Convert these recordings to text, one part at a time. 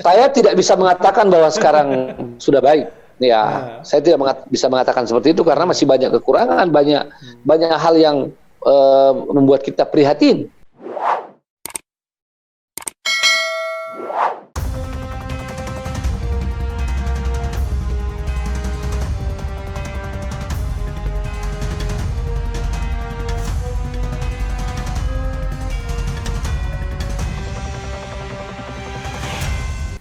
Saya tidak bisa mengatakan bahwa sekarang sudah baik. Ya, saya tidak bisa mengatakan seperti itu karena masih banyak kekurangan, banyak hal yang membuat kita prihatin.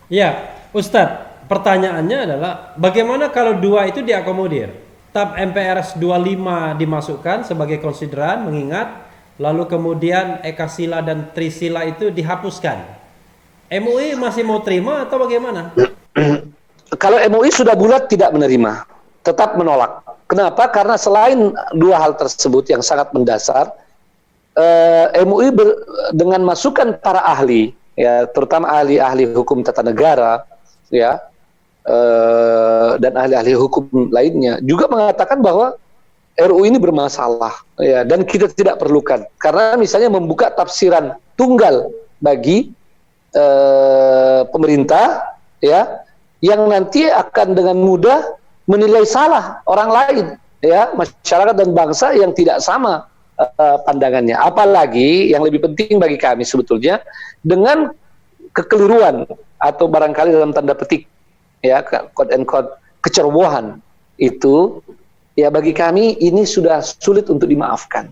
Ya, Ustadz, pertanyaannya adalah bagaimana kalau dua itu diakomodir? TAP MPRS 25 dimasukkan sebagai konsideran mengingat, lalu kemudian Ekasila dan Trisila itu dihapuskan. MUI masih mau terima atau bagaimana? Kalau MUI sudah bulat tidak menerima, tetap menolak. Kenapa? Karena selain dua hal tersebut yang sangat mendasar, MUI dengan masukan para ahli, ya, terutama ahli-ahli hukum tata negara, ya, dan ahli-ahli hukum lainnya juga mengatakan bahwa RUU ini bermasalah, ya, dan kita tidak perlukan karena misalnya membuka tafsiran tunggal bagi pemerintah, ya, yang nanti akan dengan mudah menilai salah orang lain, ya, masyarakat dan bangsa yang tidak sama pandangannya. Apalagi yang lebih penting bagi kami sebetulnya dengan kekeliruan atau barangkali dalam tanda petik, ya, quote and quote, kecerobohan itu, ya, bagi kami ini sudah sulit untuk dimaafkan.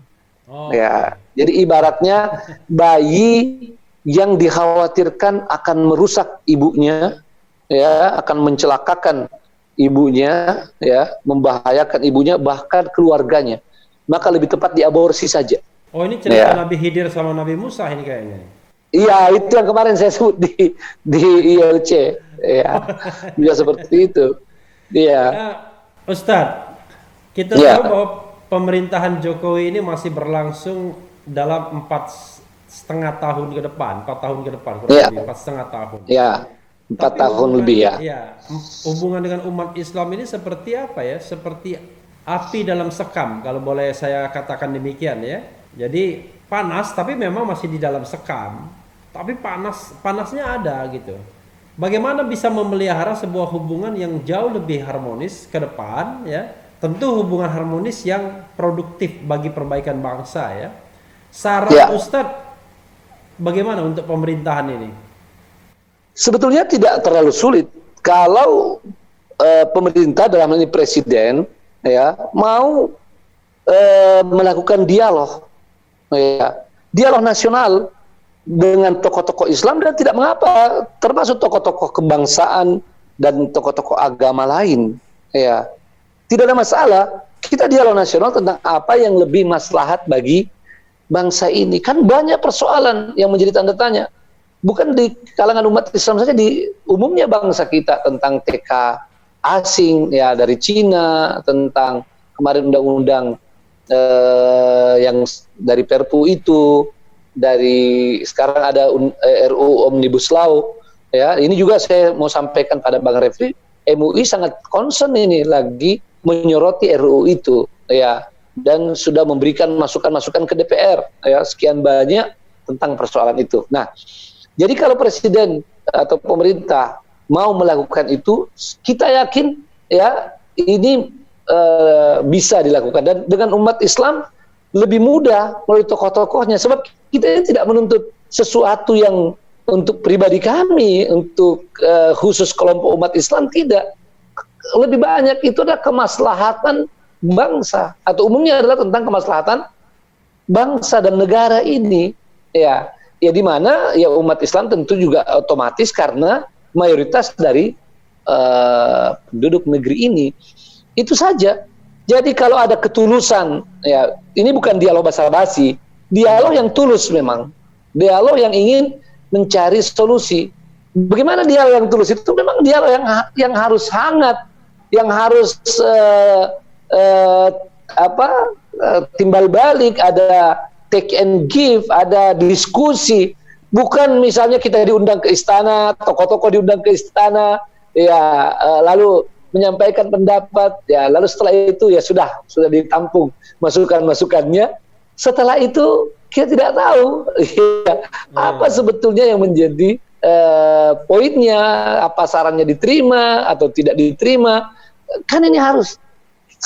Ya, jadi ibaratnya bayi yang dikhawatirkan akan merusak ibunya, ya, akan mencelakakan ibunya, ya, membahayakan ibunya bahkan keluarganya, maka lebih tepat diaborsi saja. Oh, ini cerita, ya, Nabi Khidir sama Nabi Musa ini kayaknya. Iya, itu yang kemarin saya sebut di ILC, ya, juga seperti itu. Iya. Ustadz, kita tahu bahwa pemerintahan Jokowi ini masih berlangsung dalam 4,5 tahun ke depan, 4 tahun ke depan, kurang lebih 4,5 tahun. Iya, 4 tahun lebih, ya. Iya, hubungan dengan umat Islam ini seperti apa ya? Seperti api dalam sekam, kalau boleh saya katakan demikian, ya. Jadi panas, tapi memang masih di dalam sekam. Tapi panasnya ada gitu. Bagaimana bisa memelihara sebuah hubungan yang jauh lebih harmonis ke depan, ya? Tentu hubungan harmonis yang produktif bagi perbaikan bangsa, ya. Saran Ustadz, bagaimana untuk pemerintahan ini? Sebetulnya tidak terlalu sulit kalau pemerintah dalam hal ini presiden, ya, mau melakukan dialog, ya, dialog nasional dengan tokoh-tokoh Islam dan tidak mengapa, termasuk tokoh-tokoh kebangsaan dan tokoh-tokoh agama lain, ya, tidak ada masalah. Kita dialog nasional tentang apa yang lebih maslahat bagi bangsa ini. Kan banyak persoalan yang menjadi tanda tanya, bukan di kalangan umat Islam saja, di umumnya bangsa kita, tentang TK asing, ya, dari Cina, tentang kemarin undang-undang yang dari Perpu itu, dari sekarang ada RUU Omnibus Law, ya. Ini juga saya mau sampaikan pada Bang Refli, MUI sangat concern ini lagi menyoroti RUU itu, ya, dan sudah memberikan masukan-masukan ke DPR, ya, sekian banyak tentang persoalan itu. Nah, jadi kalau presiden atau pemerintah mau melakukan itu, kita yakin, ya, ini bisa dilakukan, dan dengan umat Islam lebih mudah melalui tokoh-tokohnya, sebab kita tidak menuntut sesuatu yang untuk pribadi kami, untuk khusus kelompok umat Islam, tidak. Lebih banyak itu adalah kemaslahatan bangsa, atau umumnya adalah tentang kemaslahatan bangsa dan negara ini, ya, ya, di mana, ya, umat Islam tentu juga otomatis karena mayoritas dari penduduk negeri ini. Itu saja. Jadi kalau ada ketulusan, ya, ini bukan dialog basa-basi, dialog yang tulus memang, dialog yang ingin mencari solusi. Bagaimana dialog yang tulus itu? Memang dialog yang harus hangat, yang harus timbal balik, ada take and give, ada diskusi. Bukan misalnya kita diundang ke istana, tokoh-tokoh diundang ke istana, ya, lalu menyampaikan pendapat, ya, lalu setelah itu ya sudah ditampung masukan-masukannya. Setelah itu kita tidak tahu, ya, apa sebetulnya yang menjadi poinnya, apa sarannya diterima atau tidak diterima, kan ini harus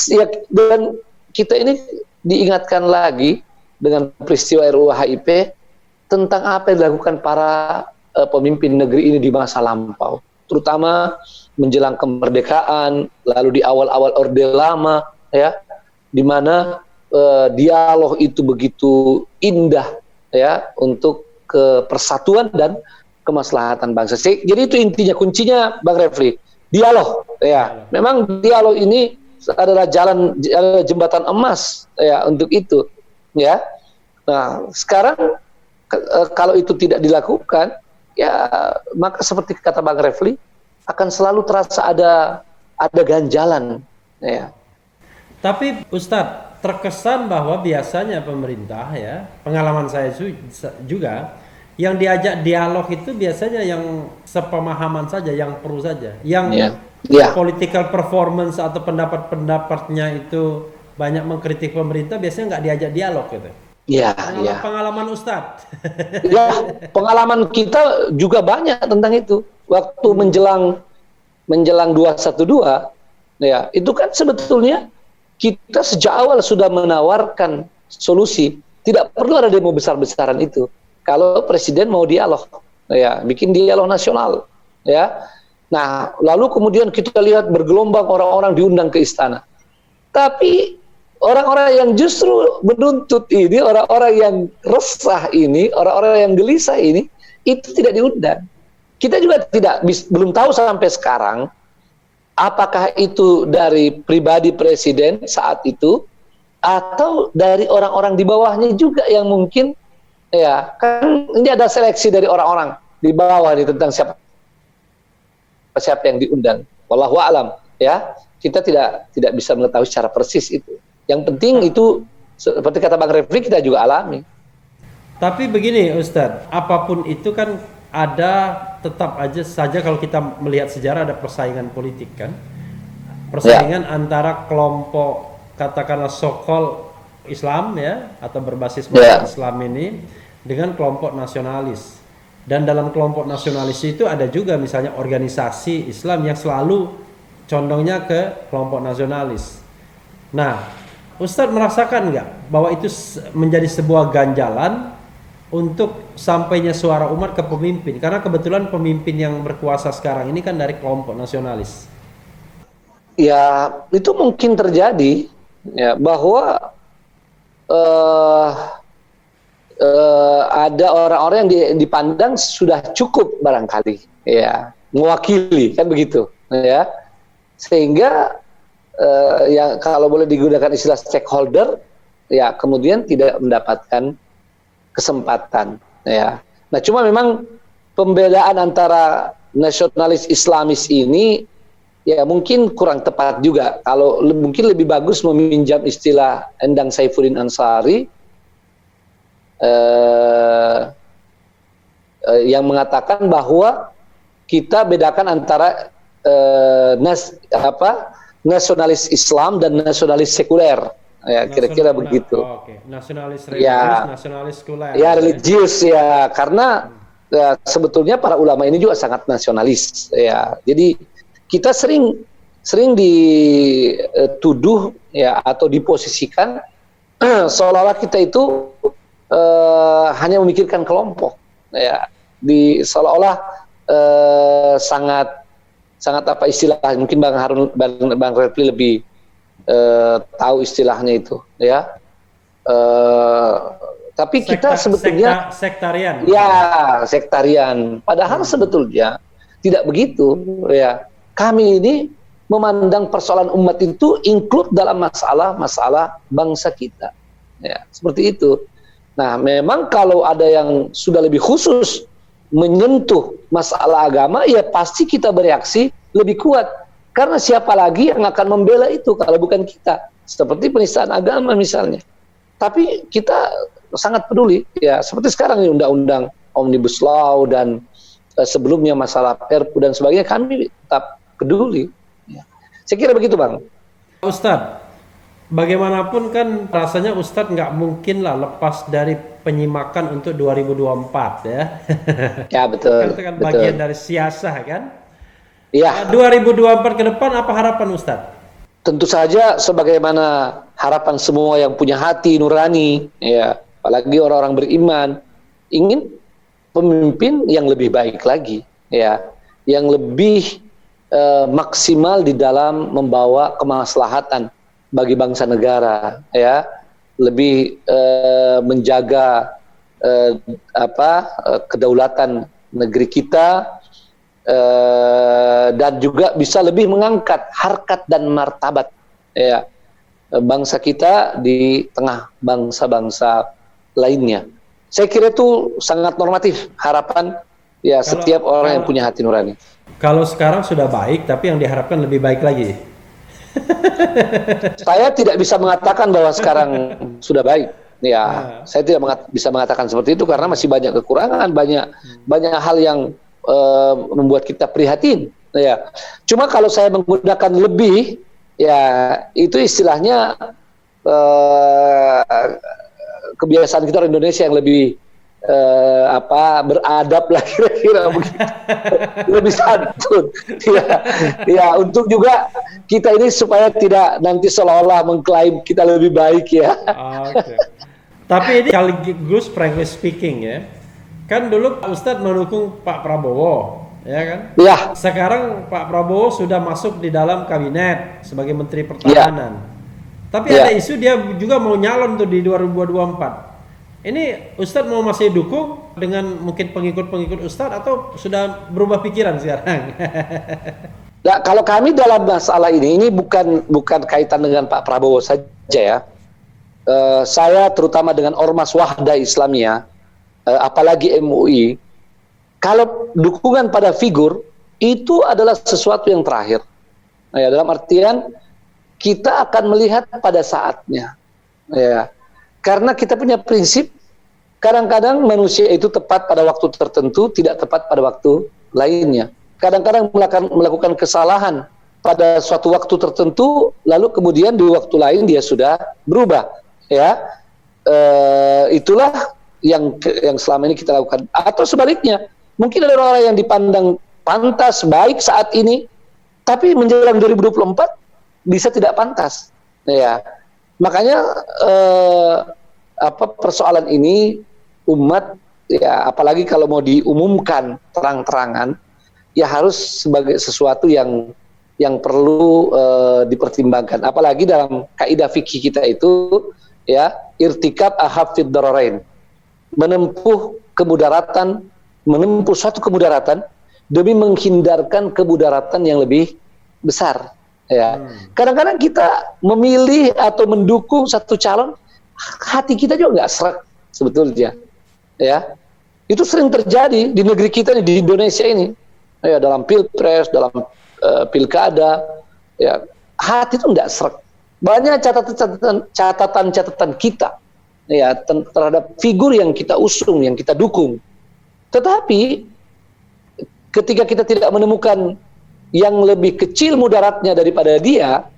ya, dan kita ini diingatkan lagi dengan peristiwa RUU HIP tentang apa yang dilakukan para pemimpin negeri ini di masa lampau, terutama menjelang kemerdekaan, lalu di awal-awal Orde Lama, ya, di mana dialog itu begitu indah, ya, untuk persatuan dan kemaslahatan bangsa. Jadi itu intinya, kuncinya Bang Refli, dialog, ya. Memang dialog ini adalah jembatan emas, ya, untuk itu, ya. Nah, sekarang kalau itu tidak dilakukan, ya, maka seperti kata Bang Refli, akan selalu terasa ada ganjalan, ya. Tapi Ustadz, terkesan bahwa biasanya pemerintah, ya, pengalaman saya juga, yang diajak dialog itu biasanya yang sepemahaman saja, yang perlu saja, yang political performance atau pendapat-pendapatnya itu banyak mengkritik pemerintah, biasanya nggak diajak dialog gitu. Pengalaman Ustadz. Ya, pengalaman kita juga banyak tentang itu. Waktu menjelang 212, ya, itu kan sebetulnya kita sejak awal sudah menawarkan solusi. Tidak perlu ada demo besar-besaran itu. Kalau presiden mau dialog, ya, bikin dialog nasional, ya. Nah, lalu kemudian kita lihat bergelombang orang-orang diundang ke istana. Tapi orang-orang yang justru menuntut ini, orang-orang yang resah ini, orang-orang yang gelisah ini, itu tidak diundang. Kita juga belum tahu sampai sekarang apakah itu dari pribadi presiden saat itu atau dari orang-orang di bawahnya juga yang mungkin, ya, kan ini ada seleksi dari orang-orang di bawah nih tentang siapa yang diundang. Wallahu a'lam, ya. Kita tidak bisa mengetahui secara persis itu. Yang penting itu seperti kata Bang Refli, kita juga alami. Tapi begini Ustadz, apapun itu kan tetap aja saja kalau kita melihat sejarah ada persaingan politik kan, persaingan antara kelompok katakanlah sokol Islam, ya, atau berbasis Islam ini dengan kelompok nasionalis. Dan dalam kelompok nasionalis itu ada juga misalnya organisasi Islam yang selalu condongnya ke kelompok nasionalis. Nah, Ustadz merasakan nggak bahwa itu menjadi sebuah ganjalan untuk sampainya suara umat ke pemimpin? Karena kebetulan pemimpin yang berkuasa sekarang ini kan dari kelompok nasionalis. Ya, itu mungkin terjadi, ya, bahwa ada orang-orang yang dipandang sudah cukup barangkali, ya, mewakili, kan begitu, ya, sehingga ya kalau boleh digunakan istilah stakeholder, ya, kemudian tidak mendapatkan kesempatan, ya. Nah, cuma memang pembedaan antara nasionalis Islamis ini, ya, mungkin kurang tepat juga. Kalau mungkin lebih bagus meminjam istilah Endang Saifuddin Ansari yang mengatakan bahwa kita bedakan antara nasionalis Islam dan nasionalis sekuler, ya, kira-kira begitu. Nasionalis religius, nasionalis sekuler. Ya, religius, ya, karena ya, sebetulnya para ulama ini juga sangat nasionalis, ya. Jadi kita sering dituduh, ya, atau diposisikan seolah-olah kita itu hanya memikirkan kelompok, ya, seolah-olah sangat apa istilah, mungkin Bang Refli lebih tahu istilahnya itu, ya. Tapi kita sebetulnya sektarian. Ya, sektarian. Padahal sebetulnya tidak begitu, ya. Kami ini memandang persoalan umat itu include dalam masalah bangsa kita, ya, seperti itu. Nah, memang kalau ada yang sudah lebih khusus menyentuh masalah agama, ya pasti kita bereaksi lebih kuat. Karena siapa lagi yang akan membela itu kalau bukan kita? Seperti penistaan agama misalnya. Tapi kita sangat peduli, ya, seperti sekarang ini undang-undang Omnibus Law dan sebelumnya masalah Perpu dan sebagainya, kami tetap peduli. Ya. Saya kira begitu, Bang. Ustadz, bagaimanapun kan rasanya Ustadz nggak mungkin lah lepas dari penyimakan untuk 2024 ya. Ya, Kan betul, itu kan bagian betul. dari siasah kan. Iya, 2024 ke depan apa harapan Ustadz? tentu saja sebagaimana harapan semua yang punya hati nurani, ya, apalagi orang-orang beriman, ingin pemimpin yang lebih baik lagi, ya, yang lebih maksimal di dalam membawa kemaslahatan bagi bangsa negara, ya, lebih menjaga kedaulatan negeri kita, dan juga bisa lebih mengangkat harkat dan martabat, ya, bangsa kita di tengah bangsa-bangsa lainnya. Saya kira itu sangat normatif harapan ya setiap orang yang punya hati nurani. Kalau sekarang sudah baik, tapi yang diharapkan lebih baik lagi. Saya tidak bisa mengatakan bahwa sekarang sudah baik. Ya, saya tidak bisa mengatakan seperti itu karena masih banyak kekurangan, banyak hal yang membuat kita prihatin. Ya, cuma kalau saya menggunakan lebih, ya itu istilahnya kebiasaan kita orang Indonesia yang lebih beradab lah kira-kira begitu. Lebih santun. Ya, untuk juga kita ini supaya tidak nanti seolah-olah mengklaim kita lebih baik ya. Okay. Tapi ini sekaligus frankly speaking ya, kan dulu Ustadz mendukung Pak Prabowo, ya kan? Ya. Sekarang Pak Prabowo sudah masuk di dalam kabinet sebagai Menteri Pertahanan. Tapi ada isu dia juga mau nyalon tuh di 2024. Ini Ustadz mau masih dukung dengan mungkin pengikut-pengikut Ustadz atau sudah berubah pikiran sekarang? Nah, kalau kami dalam masalah ini bukan kaitan dengan Pak Prabowo saja ya. Saya terutama dengan Ormas Wahda Islamiyah, apalagi MUI, kalau dukungan pada figur itu adalah sesuatu yang terakhir. Nah, ya, dalam artian kita akan melihat pada saatnya. Ya. Karena kita punya prinsip, kadang-kadang manusia itu tepat pada waktu tertentu, tidak tepat pada waktu lainnya. Kadang-kadang melakukan kesalahan pada suatu waktu tertentu, lalu kemudian di waktu lain dia sudah berubah. Ya, itulah yang selama ini kita lakukan. Atau sebaliknya, mungkin ada orang yang dipandang pantas baik saat ini, tapi menjelang 2024 bisa tidak pantas. Ya. Makanya persoalan ini umat ya, apalagi kalau mau diumumkan terang-terangan, ya harus sebagai sesuatu yang perlu dipertimbangkan. Apalagi dalam kaidah fikih kita itu ya, irtikab ahafid dararain, menempuh suatu kemudaratan demi menghindarkan kemudaratan yang lebih besar. Ya, kadang-kadang kita memilih atau mendukung satu calon, hati kita juga nggak serak sebetulnya. Ya, itu sering terjadi di negeri kita di Indonesia ini. Ya, dalam pilpres, dalam pilkada, ya hati itu nggak serak. Banyak catatan kita, ya terhadap figur yang kita usung, yang kita dukung. Tetapi ketika kita tidak menemukan yang lebih kecil mudaratnya daripada dia,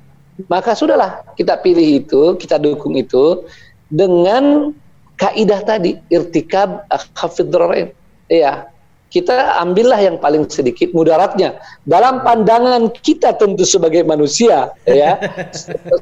maka sudahlah kita pilih itu, kita dukung itu dengan kaidah tadi, irtikab akhafid dararain. Ya, kita ambillah yang paling sedikit mudaratnya. Dalam pandangan kita tentu sebagai manusia, ya,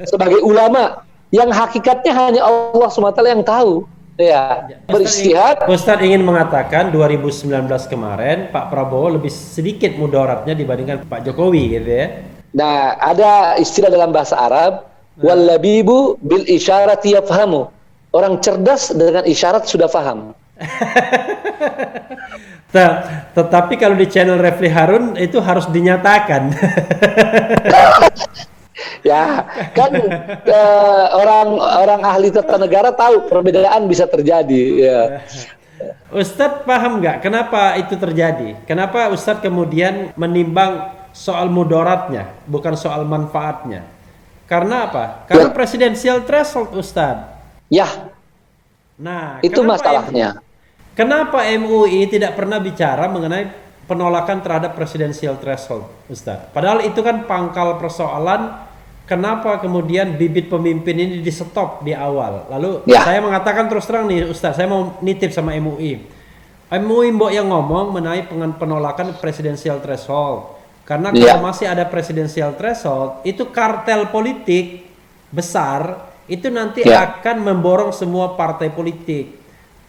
sebagai ulama, yang hakikatnya hanya Allah SWT yang tahu. Ya, beristihad. Ustadz ingin mengatakan 2019 kemarin Pak Prabowo lebih sedikit mudaratnya dibandingkan Pak Jokowi gitu ya. Nah, ada istilah dalam bahasa Arab, wallabibu bil isyarati yafhamu. Orang cerdas dengan isyarat sudah paham. Tetapi kalau di channel Refli Harun itu harus dinyatakan. Ya, kan orang ahli tata negara tahu perbedaan bisa terjadi. Ya. Ustadz paham nggak kenapa itu terjadi? Kenapa Ustadz kemudian menimbang soal mudaratnya, bukan soal manfaatnya? Karena apa? Karena presidensial threshold, Ustadz. Ya. Nah, itu masalahnya. Kenapa MUI tidak pernah bicara mengenai penolakan terhadap presidensial threshold, Ustadz? Padahal itu kan pangkal persoalan kenapa kemudian bibit pemimpin ini di stop di awal. Lalu Ya. saya mengatakan terus terang nih Ustaz, saya mau nitip sama MUI. MUI mbok yang ngomong mengenai penolakan presidensial threshold. Karena Ya. kalau masih ada presidensial threshold, itu kartel politik besar itu nanti Ya. akan memborong semua partai politik.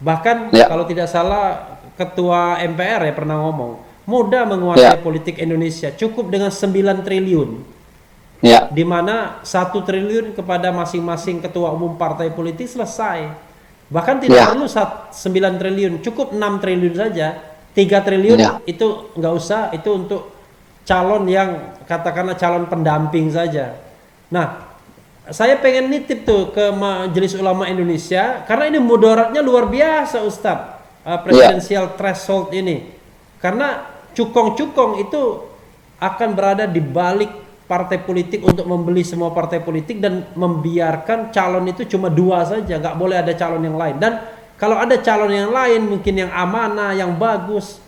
Bahkan Ya. kalau tidak salah ketua MPR ya pernah ngomong, mudah menguasai Ya. politik Indonesia, cukup dengan 9 triliun. Ya. Di mana 1 triliun kepada masing-masing ketua umum partai politik selesai. Bahkan tidak Ya. perlu 9 triliun, cukup 6 triliun saja. 3 triliun Ya. itu nggak usah, itu untuk calon yang katakanlah calon pendamping saja. Nah, saya pengen nitip tuh ke Majelis Ulama Indonesia karena ini mudaratnya luar biasa Ustadz, presidensial threshold ini. Karena cukong-cukong itu akan berada di balik partai politik untuk membeli semua partai politik dan membiarkan calon itu cuma 2 saja, nggak boleh ada calon yang lain. Dan kalau ada calon yang lain mungkin yang amanah, yang bagus,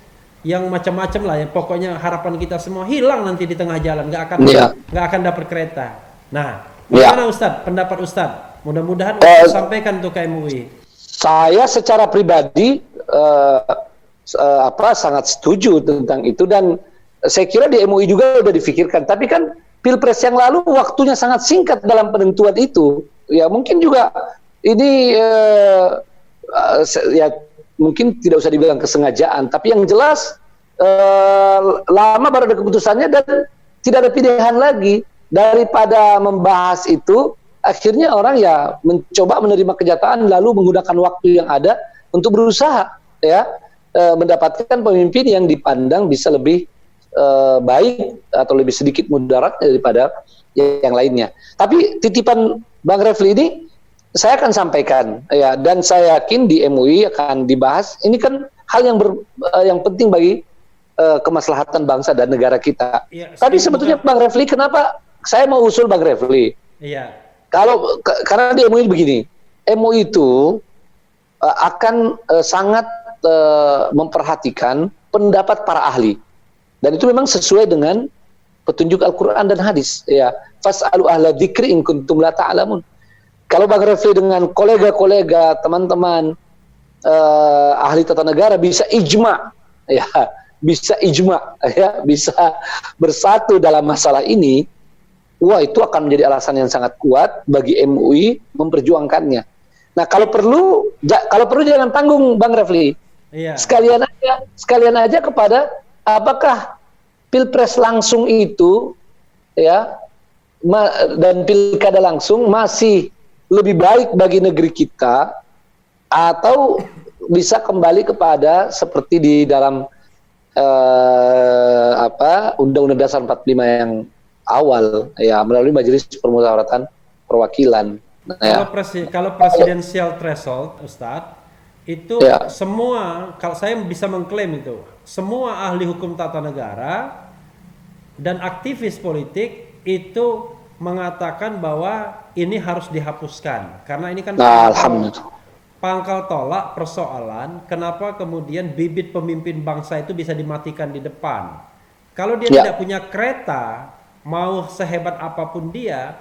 yang macam-macam lah ya, pokoknya harapan kita semua hilang nanti di tengah jalan, nggak akan dapat kereta. Nah, bagaimana Ustadz, pendapat Ustadz? Mudah-mudahan Ustadz sampaikan untuk MUI. Saya secara pribadi sangat setuju tentang itu, dan saya kira di MUI juga sudah difikirkan. Tapi kan Pilpres yang lalu waktunya sangat singkat dalam penentuan itu. Ya mungkin juga ini ya mungkin tidak usah dibilang kesengajaan, tapi yang jelas lama baru ada keputusannya dan tidak ada pilihan lagi. Daripada membahas itu, akhirnya orang ya mencoba menerima kenyataan lalu menggunakan waktu yang ada untuk berusaha ya mendapatkan pemimpin yang dipandang bisa lebih baik atau lebih sedikit mudarat daripada yang lainnya. Tapi titipan Bang Refli ini saya akan sampaikan ya, dan saya yakin di MUI akan dibahas. Ini kan hal yang penting bagi kemaslahatan bangsa dan negara kita. Ya, tapi sebetulnya Bang Refli, kenapa saya mau usul Bang Refli? Iya. Karena di MUI begini, MUI itu akan sangat memperhatikan pendapat para ahli, dan itu memang sesuai dengan petunjuk Al-Quran dan hadis. Ya, fas'alu ahla dzikri in kuntum la ta'lamun. Kalau Bang Refli dengan kolega-kolega, teman-teman ahli tata negara bisa ijma, ya, bisa bersatu dalam masalah ini, wah itu akan menjadi alasan yang sangat kuat bagi MUI memperjuangkannya. Nah kalau perlu jangan tanggung Bang Refli. Iya. Sekalian aja kepada apakah Pilpres langsung itu ya dan pilkada langsung masih lebih baik bagi negeri kita, atau bisa kembali kepada seperti di dalam Undang-Undang Dasar 45 yang awal ya, melalui Majelis Permusyawaratan Perwakilan. Nah, kalau presidensial threshold, Ustadz, itu ya, semua, kalau saya bisa mengklaim itu, semua ahli hukum tata negara dan aktivis politik itu mengatakan bahwa ini harus dihapuskan karena ini kan pangkal tolak persoalan kenapa kemudian bibit pemimpin bangsa itu bisa dimatikan di depan. Kalau dia tidak punya kereta, mau sehebat apapun dia,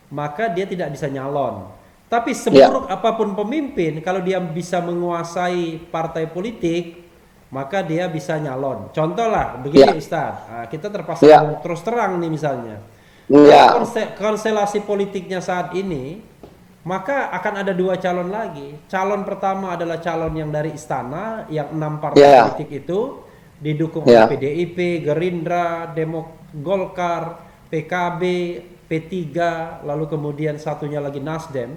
maka dia tidak bisa nyalon. Tapi seburuk apapun pemimpin, kalau dia bisa menguasai partai politik, maka dia bisa nyalon. Contoh lah begini Ustadz, kita terpaksa terus terang nih misalnya, konstelasi politiknya saat ini, maka akan ada 2 calon lagi. Calon pertama adalah calon yang dari istana, yang 6 partai politik itu didukung oleh PDIP, Gerindra, Golkar, PKB, P3, lalu kemudian satunya lagi Nasdem.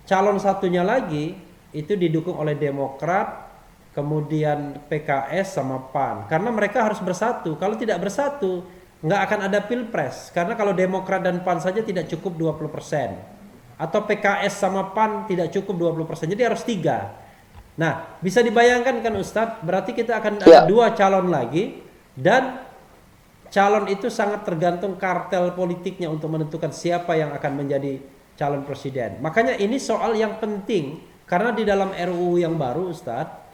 Calon satunya lagi itu didukung oleh Demokrat, kemudian PKS sama PAN. Karena mereka harus bersatu. Kalau tidak bersatu, nggak akan ada Pilpres. Karena kalau Demokrat dan PAN saja tidak cukup 20%. Atau PKS sama PAN tidak cukup 20%. Jadi harus 3. Nah, bisa dibayangkan kan Ustadz, berarti kita akan ada 2 calon lagi, dan calon itu sangat tergantung kartel politiknya untuk menentukan siapa yang akan menjadi calon presiden. Makanya ini soal yang penting, karena di dalam RUU yang baru Ustadz,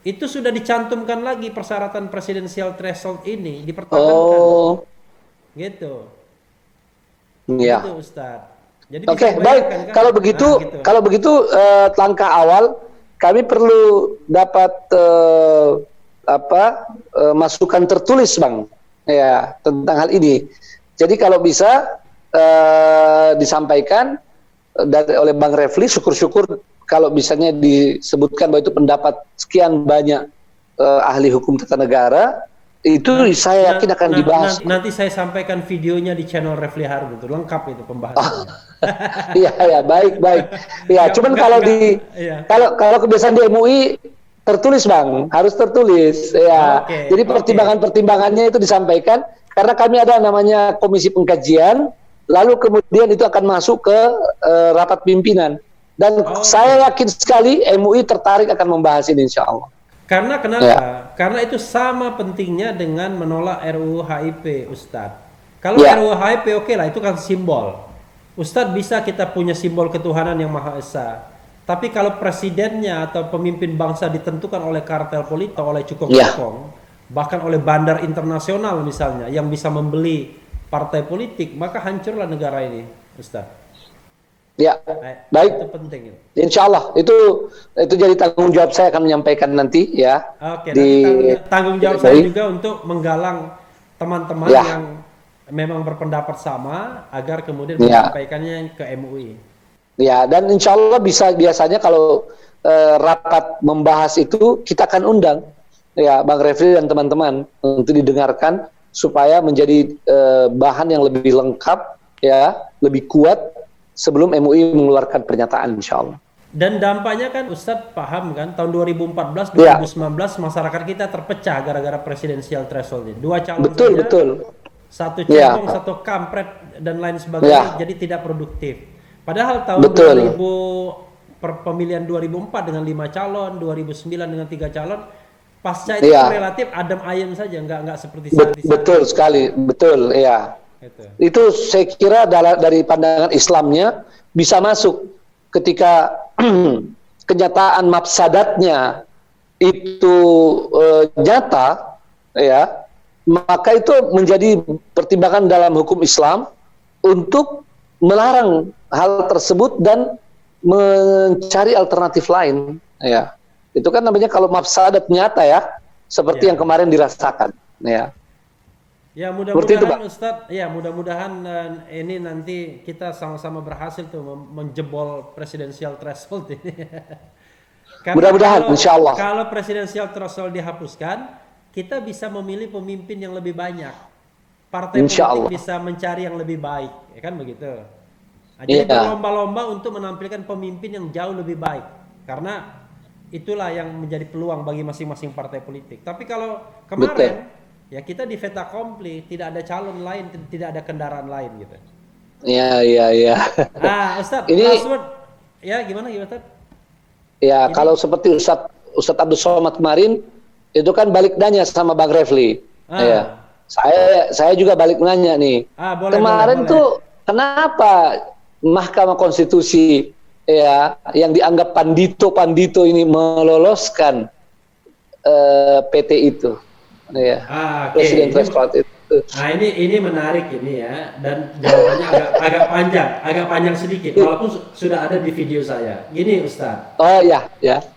itu sudah dicantumkan lagi persyaratan presidensial threshold ini dipertahankan. Gitu. Iya. Begitu Ustadz. Jadi Oke, bisa baik. bayangkan kan? Kalau begitu, Nah, gitu. langkah awal kami perlu dapat masukan tertulis, Bang, ya tentang hal ini. Jadi kalau bisa disampaikan oleh Bang Refli, syukur-syukur kalau misalnya disebutkan bahwa itu pendapat sekian banyak ahli hukum tata negara, itu saya yakin akan dibahas. Nanti saya sampaikan videonya di channel Refli Harun itu lengkap itu pembahasannya. Iya, ya, baik. Ya, cuman iya. kalau kebiasaan di MUI tertulis, Bang, harus tertulis. Ya, Oke, jadi pertimbangannya itu disampaikan karena kami ada namanya komisi pengkajian, lalu kemudian itu akan masuk ke rapat pimpinan. Dan saya yakin sekali MUI tertarik akan membahas ini, insya Allah. Karena kenapa? Ya. Karena itu sama pentingnya dengan menolak RUU HIP, Ustadz. Kalau Ya. RUU HIP oke lah, itu kan simbol. Ustadz bisa kita punya simbol ketuhanan yang Maha Esa. Tapi kalau presidennya atau pemimpin bangsa ditentukan oleh kartel politik, oleh cukong-cukong, bahkan oleh bandar internasional misalnya, yang bisa membeli partai politik, maka hancurlah negara ini, Ustadz. Ya, baik. Itu penting. Insya Allah itu jadi tanggung jawab saya akan menyampaikan nanti ya. Oke, nanti tanggung jawab saya juga untuk menggalang teman-teman yang memang berpendapat sama agar kemudian menyampaikannya ke MUI. Ya, dan insya Allah biasanya kalau rapat membahas itu kita akan undang ya Bang Refli dan teman-teman untuk didengarkan supaya menjadi bahan yang lebih lengkap ya, lebih kuat sebelum MUI mengeluarkan pernyataan, insya Allah. Dan dampaknya kan Ustadz paham kan, tahun 2014, 2019 masyarakat kita terpecah gara-gara presidensial threshold ini. 2 calon betul. Satu cebong, satu kampret dan lain sebagainya, jadi tidak produktif. Padahal tahun 2000 pemilihan 2004 dengan 5 calon, 2009 dengan 3 calon, pasca itu relatif adem ayem saja, nggak seperti saat ini. Betul sekali, betul, ya. Itu saya kira dari pandangan Islamnya bisa masuk ketika kenyataan mafsadatnya itu nyata ya, maka itu menjadi pertimbangan dalam hukum Islam untuk melarang hal tersebut dan mencari alternatif lain ya. Itu kan namanya kalau mafsadat nyata ya, seperti yang kemarin dirasakan ya. Ya mudah-mudahan Ustadz, ya mudah-mudahan ini nanti kita sama-sama berhasil tuh menjebol presidensial threshold ini. Mudah-mudahan, insya Allah. Kalau presidensial threshold dihapuskan, kita bisa memilih pemimpin yang lebih banyak. Partai politik bisa mencari yang lebih baik, ya kan begitu. Nah, jadi berlomba-lomba untuk menampilkan pemimpin yang jauh lebih baik, karena itulah yang menjadi peluang bagi masing-masing partai politik. Tapi kalau kemarin ya kita di fait accompli, tidak ada calon lain, tidak ada kendaraan lain gitu. Iya. Nah, Ustadz, last word. Ya, gimana Ustadz? Ya, kalau seperti Ustadz Abdul Somad kemarin, itu kan balik nanya sama Bang Refli. Ya. Saya juga balik nanya nih. Kemarin tuh kenapa Mahkamah Konstitusi ya yang dianggap pandito ini meloloskan PT itu? Ya, Presiden threshold itu. Nah ini menarik ini ya, dan jawabannya agak panjang sedikit, walaupun sudah ada di video saya. Gini Ustadz. Oh ya.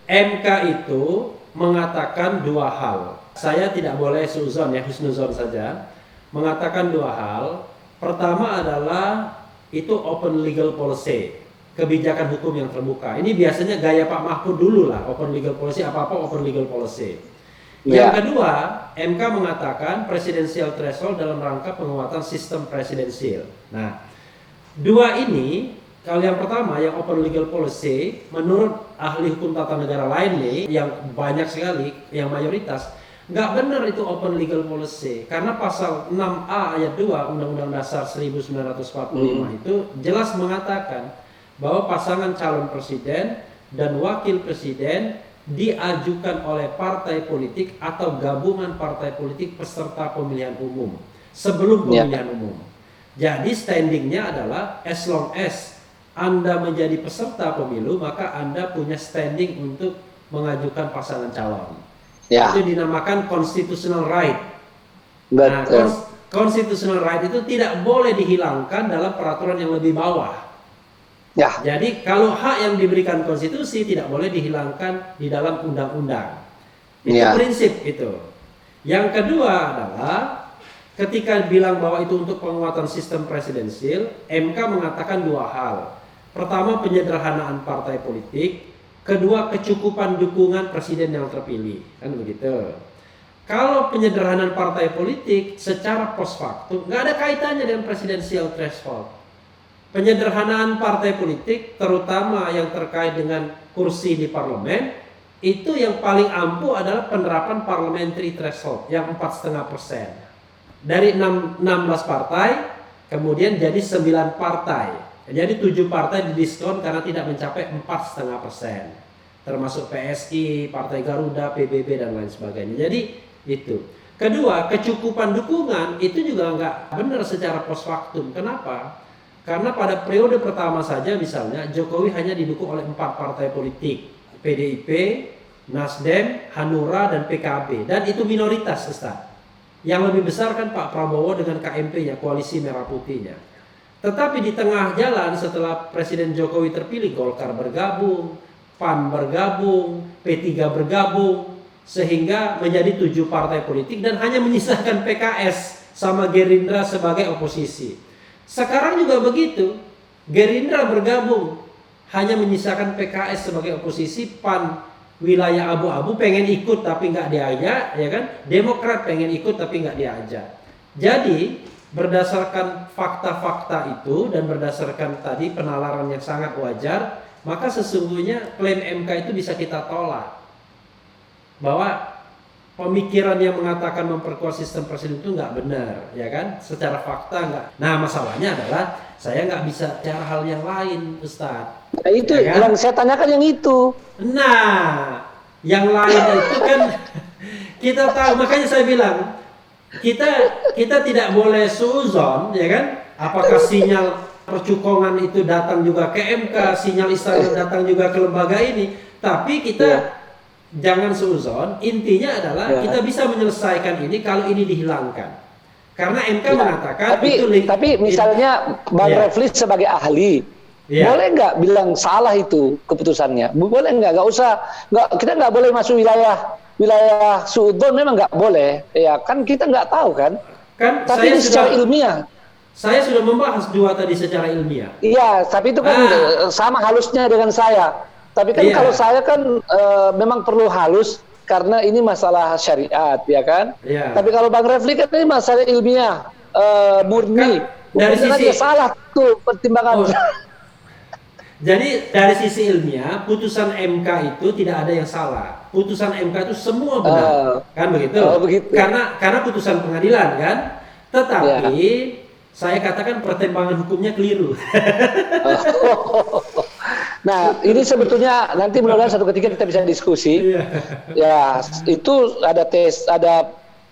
MK itu mengatakan 2 hal. Saya tidak boleh suzon ya, husnuzon saja. Mengatakan 2 hal. Pertama adalah itu open legal policy, kebijakan hukum yang terbuka. Ini biasanya gaya Pak Mahfud dulu lah, open legal policy, apa-apa open legal policy. Yang kedua, MK mengatakan presidensial threshold dalam rangka penguatan sistem presidensial. Nah, 2 ini, kalau yang pertama yang open legal policy, menurut ahli hukum tata negara lain nih, yang banyak sekali, yang mayoritas, nggak benar itu open legal policy. Karena pasal 6A ayat 2 Undang-Undang Dasar 1945 itu jelas mengatakan bahwa pasangan calon presiden dan wakil presiden diajukan oleh partai politik atau gabungan partai politik peserta pemilihan umum sebelum pemilihan umum. Jadi standingnya adalah as long as Anda menjadi peserta pemilu, maka Anda punya standing untuk mengajukan pasangan calon. Itu dinamakan constitutional right. Nah, constitutional right itu tidak boleh dihilangkan dalam peraturan yang lebih bawah. Ya. Jadi kalau hak yang diberikan konstitusi tidak boleh dihilangkan di dalam undang-undang. Itu prinsip itu. Yang kedua adalah ketika bilang bahwa itu untuk penguatan sistem presidensil, MK mengatakan dua hal. Pertama, penyederhanaan partai politik. Kedua, kecukupan dukungan presiden yang terpilih. Kan begitu. Kalau penyederhanaan partai politik secara post factum nggak ada kaitannya dengan presidensial threshold. Penyederhanaan partai politik terutama yang terkait dengan kursi di parlemen itu yang paling ampuh adalah penerapan parliamentary threshold yang 4,5%. Dari 16 partai kemudian jadi 9 partai. Jadi 7 partai didiskon karena tidak mencapai 4,5%. Termasuk PSI, Partai Garuda, PBB dan lain sebagainya. Jadi itu. Kedua, kecukupan dukungan itu juga nggak benar secara post factum. Kenapa? Karena pada periode pertama saja misalnya Jokowi hanya didukung oleh 4 partai politik. PDIP, Nasdem, Hanura, dan PKB. Dan itu minoritas, Ustaz. Yang lebih besar kan Pak Prabowo dengan KMP-nya, Koalisi Merah Putihnya. Tetapi di tengah jalan setelah Presiden Jokowi terpilih, Golkar bergabung, PAN bergabung, P3 bergabung, sehingga menjadi 7 partai politik dan hanya menyisakan PKS sama Gerindra sebagai oposisi. Sekarang juga begitu, Gerindra bergabung, hanya menyisakan PKS sebagai oposisi, PAN wilayah abu-abu pengen ikut tapi nggak diajak, ya kan? Demokrat pengen ikut tapi nggak diajak. Jadi berdasarkan fakta-fakta itu dan berdasarkan tadi penalaran yang sangat wajar, maka sesungguhnya klaim MK itu bisa kita tolak. Bahwa pemikiran yang mengatakan memperkuat sistem presiden itu nggak benar, ya kan? Secara fakta nggak. Nah, masalahnya adalah saya nggak bisa cara hal yang lain, Ustadz. Nah, itu ya kan? yang saya tanyakan yang itu. Nah, yang lain itu kan kita tahu, makanya saya bilang kita tidak boleh suuzon, ya kan? Apakah sinyal percukongan itu datang juga ke MK, sinyal Israel datang juga ke lembaga ini, tapi kita jangan suuzon. Intinya adalah kita bisa menyelesaikan ini kalau ini dihilangkan. Karena MK mengatakan tapi misalnya Bang Refli sebagai ahli, boleh nggak bilang salah itu keputusannya? Boleh nggak? Nggak usah. Kita nggak boleh masuk wilayah suudon, memang nggak boleh. Ya kan kita nggak tahu kan. Tapi ini secara ilmiah. Saya sudah membahas dua tadi secara ilmiah. Iya, tapi itu kan sama halusnya dengan saya. Tapi kan kalau saya kan memang perlu halus karena ini masalah syariat, ya kan? Iya. Tapi kalau Bang Refli kan ini masalah ilmiah, murni. Kan, dari sisi salah tuh pertimbangan. Jadi dari sisi ilmiah, putusan MK itu tidak ada yang salah. Putusan MK itu semua benar, kan begitu? Begitu. Karena putusan pengadilan kan. Tetapi saya katakan pertimbangan hukumnya keliru. Nah, ini sebetulnya nanti mudah-mudahan satu ketika kita bisa diskusi. Ya, itu ada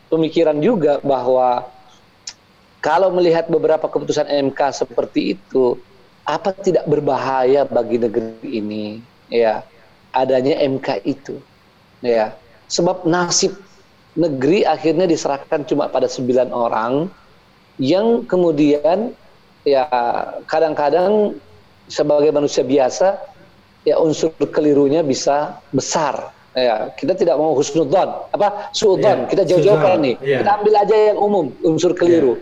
pemikiran juga bahwa kalau melihat beberapa keputusan MK seperti itu, apa tidak berbahaya bagi negeri ini, ya, adanya MK itu, ya. Sebab nasib negeri akhirnya diserahkan cuma pada 9 orang yang kemudian ya kadang-kadang sebagai manusia biasa ya unsur kelirunya bisa besar, ya. Kita tidak mau husnudzon, suudzon, kita jauh-jauhkan nih. Kita ambil aja yang umum, unsur keliru.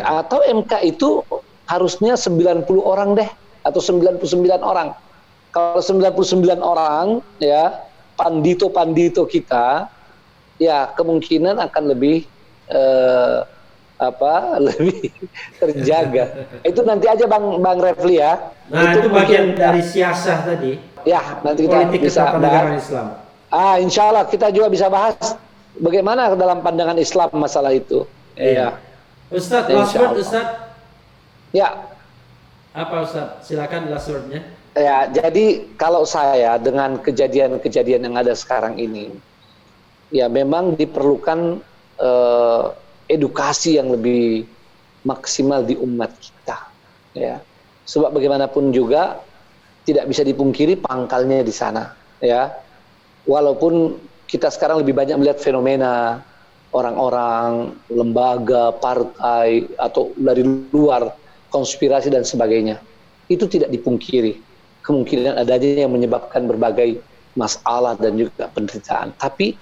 Atau MK itu harusnya 90 orang deh, atau 99 orang. Kalau 99 orang, ya, pandito kita, ya kemungkinan akan lebih lebih terjaga. Itu nanti aja Bang Refli ya. Nah, itu bagian dari siasah tadi. Ya, nanti kita bisa bahas. Islam. Insya Allah kita juga bisa bahas bagaimana dalam pandangan Islam masalah itu. Iya. Ustadz, last word, Ustadz. Ya. Apa Ustadz? Silakan last word-nya. Ya, jadi kalau saya dengan kejadian-kejadian yang ada sekarang ini, ya memang diperlukan edukasi yang lebih maksimal di umat kita, ya. Sebab bagaimanapun juga tidak bisa dipungkiri pangkalnya di sana, ya. Walaupun kita sekarang lebih banyak melihat fenomena orang-orang, lembaga, partai, atau dari luar, konspirasi dan sebagainya. Itu tidak dipungkiri. Kemungkinan adanya yang menyebabkan berbagai masalah dan juga penderitaan. Tapi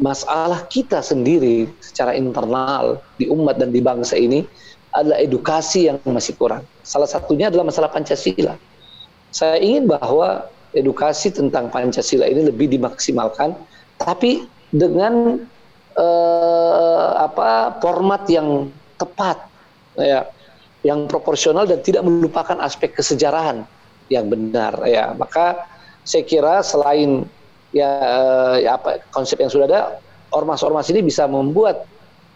masalah kita sendiri secara internal di umat dan di bangsa ini adalah edukasi yang masih kurang. Salah satunya adalah masalah Pancasila. Saya ingin bahwa edukasi tentang Pancasila ini lebih dimaksimalkan, tapi dengan format yang tepat, ya, yang proporsional dan tidak melupakan aspek kesejarahan yang benar, ya. Maka saya kira selain konsep yang sudah ada, ormas-ormas ini bisa membuat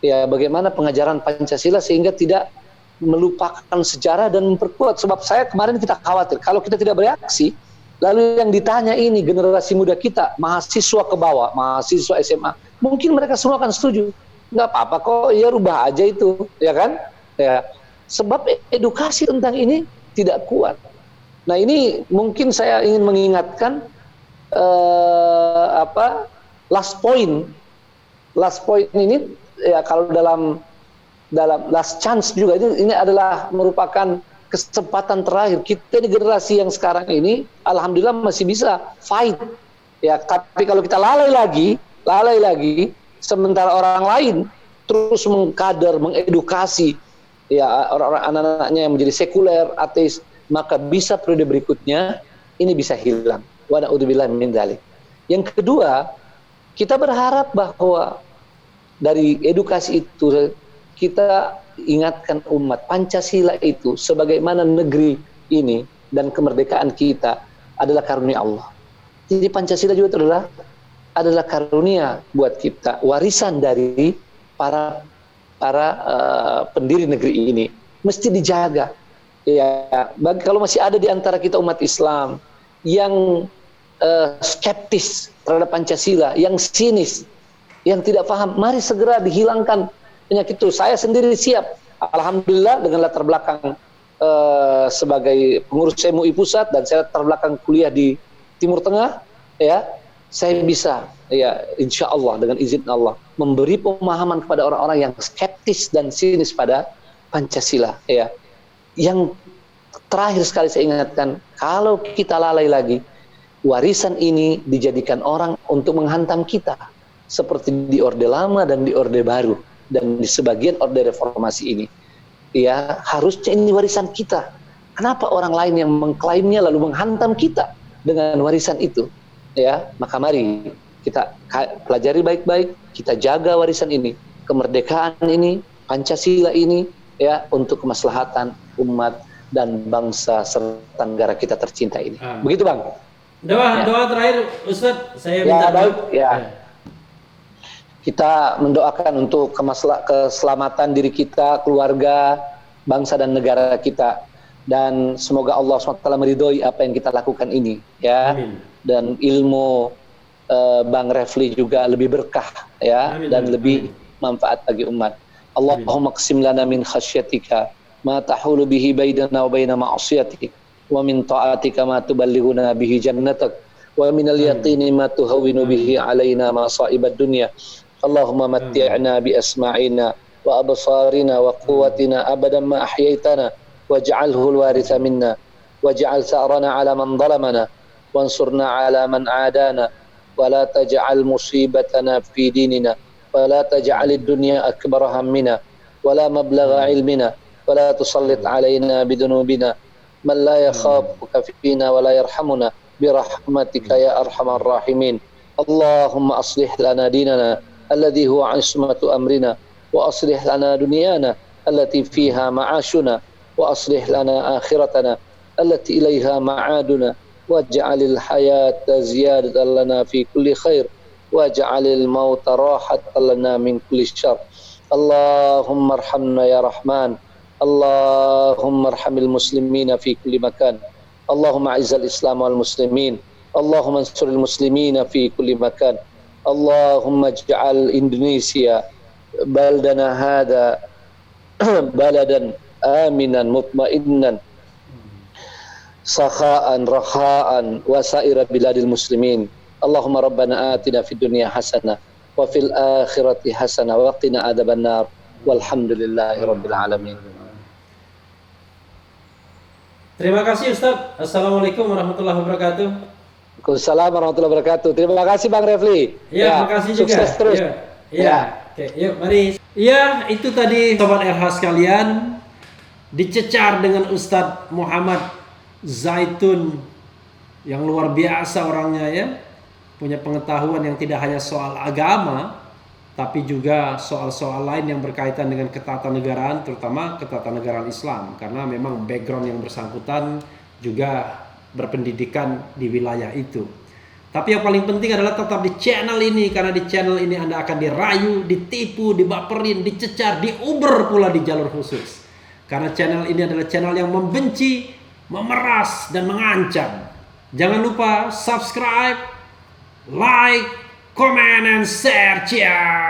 ya bagaimana pengajaran Pancasila sehingga tidak melupakan sejarah dan memperkuat. Sebab saya kemarin kita khawatir kalau kita tidak bereaksi, lalu yang ditanya ini generasi muda kita, mahasiswa ke bawah, mahasiswa SMA, mungkin mereka semua akan setuju. Nggak apa-apa kok, ya rubah aja itu, ya kan? Ya, sebab edukasi tentang ini tidak kuat. Nah ini mungkin saya ingin mengingatkan last point ini ya, kalau dalam last chance juga ini adalah merupakan kesempatan terakhir kita di generasi yang sekarang ini. Alhamdulillah masih bisa fight ya, tapi kalau kita lalai lagi sementara orang lain terus mengkader, mengedukasi ya orang-orang anak-anaknya yang menjadi sekuler, ateis, maka bisa periode berikutnya ini bisa hilang. Wa na'udzubillahi min dzalik. Yang kedua, kita berharap bahwa dari edukasi itu kita ingatkan umat Pancasila itu sebagaimana negeri ini dan kemerdekaan kita adalah karunia Allah. Jadi Pancasila juga itu adalah karunia buat kita, warisan dari para pendiri negeri ini, mesti dijaga. Ya, kalau masih ada di antara kita umat Islam yang skeptis terhadap Pancasila, yang sinis, yang tidak paham, mari segera dihilangkan penyakit itu. Saya sendiri siap, alhamdulillah, dengan latar belakang sebagai pengurus MUI pusat dan saya latar belakang kuliah di Timur Tengah, ya, saya bisa, ya, insya Allah dengan izin Allah memberi pemahaman kepada orang-orang yang skeptis dan sinis pada Pancasila, ya. Yang terakhir sekali saya ingatkan, kalau kita lalai lagi, warisan ini dijadikan orang untuk menghantam kita, seperti di Orde Lama dan di Orde Baru dan di sebagian Orde Reformasi ini. Ya, harusnya ini warisan kita. Kenapa orang lain yang mengklaimnya lalu menghantam kita dengan warisan itu? Ya, maka mari kita pelajari baik-baik, kita jaga warisan ini, kemerdekaan ini, Pancasila ini, ya, untuk kemaslahatan umat dan bangsa serta negara kita tercinta ini. Begitu, Bang. Doa terakhir Ustadz, saya minta kita mendoakan untuk keselamatan diri kita, keluarga, bangsa dan negara kita, dan semoga Allah SWT meridhoi apa yang kita lakukan ini, ya. Amin. Dan ilmu Bang Refli juga lebih berkah, ya. Amin. Dan lebih manfaat bagi umat. Allahumma qsim lana min khasyatika ma tahulu bihi bainana wa baina ma'asiyatik, wa min ta'atika ma tuballighuna bihi jannatak, wa min al-yaqini ma tuhawwinu bihi alaina masa'ibad dunya. Allahumma matti'na bi asma'ina wa absarina wa quwwatina abadan ma ahyaitana waj'alhu al-waritha minna waj'al sa'rana 'ala man zalamana wansurna 'ala man 'adana wa la taj'al musibatana fi dinina wa la taj'al ad-dunya akbara hammina wa la mablagha 'ilmina wa la tusallit 'alaina bidunubina man la yakhafuka fina wa la yarhamuna birahmatika ya arhamar rahimin. Allahumma aslih lana dinana alladhi huwa 'ismatu amrina wa aslih lana dunyana allati fiha ma'ashuna wa aslih lana akhiratana allati ilaiha ma'aduna waj'alil hayata ziyadatan lana fi kulli khair waj'alil mauta rahatan lana min kulli syarr. Allahumma arhamna ya rahman. Allahumma arhamil muslimina fi kulli makan. Allahumma a'izzal islam wal muslimin. Allahumma ansuril muslimina fi kulli makan. Allahumma ij'al Indonesia baldana hada baladan aminan mutmainnan sakha'an rakha'an wa sa'ira biladil muslimin. Allahumma rabbana atina fid dunya hasanah wa fil akhirati hasanah wa qina adzabannar. Walhamdulillahirabbil alamin. Terima kasih Ustaz. Assalamualaikum warahmatullahi wabarakatuh. Waalaikumsalam warahmatullahi wabarakatuh. Terima kasih Bang Refli. Ya, makasih juga. Sukses terus. Ya. Oke, yuk mari. Ya, itu tadi Sobat RH sekalian, dicecar dengan Ustadz Muhammad Zaitun yang luar biasa orangnya ya. Punya pengetahuan yang tidak hanya soal agama, tapi juga soal-soal lain yang berkaitan dengan ketatanegaraan, terutama ketatanegaraan Islam. Karena memang background yang bersangkutan juga berpendidikan di wilayah itu. Tapi yang paling penting adalah tetap di channel ini, karena di channel ini Anda akan dirayu, ditipu, dibaperin, dicecar, diuber pula di jalur khusus. Karena channel ini adalah channel yang membenci, memeras, dan mengancam. Jangan lupa subscribe, like, comment, and share. Ciao.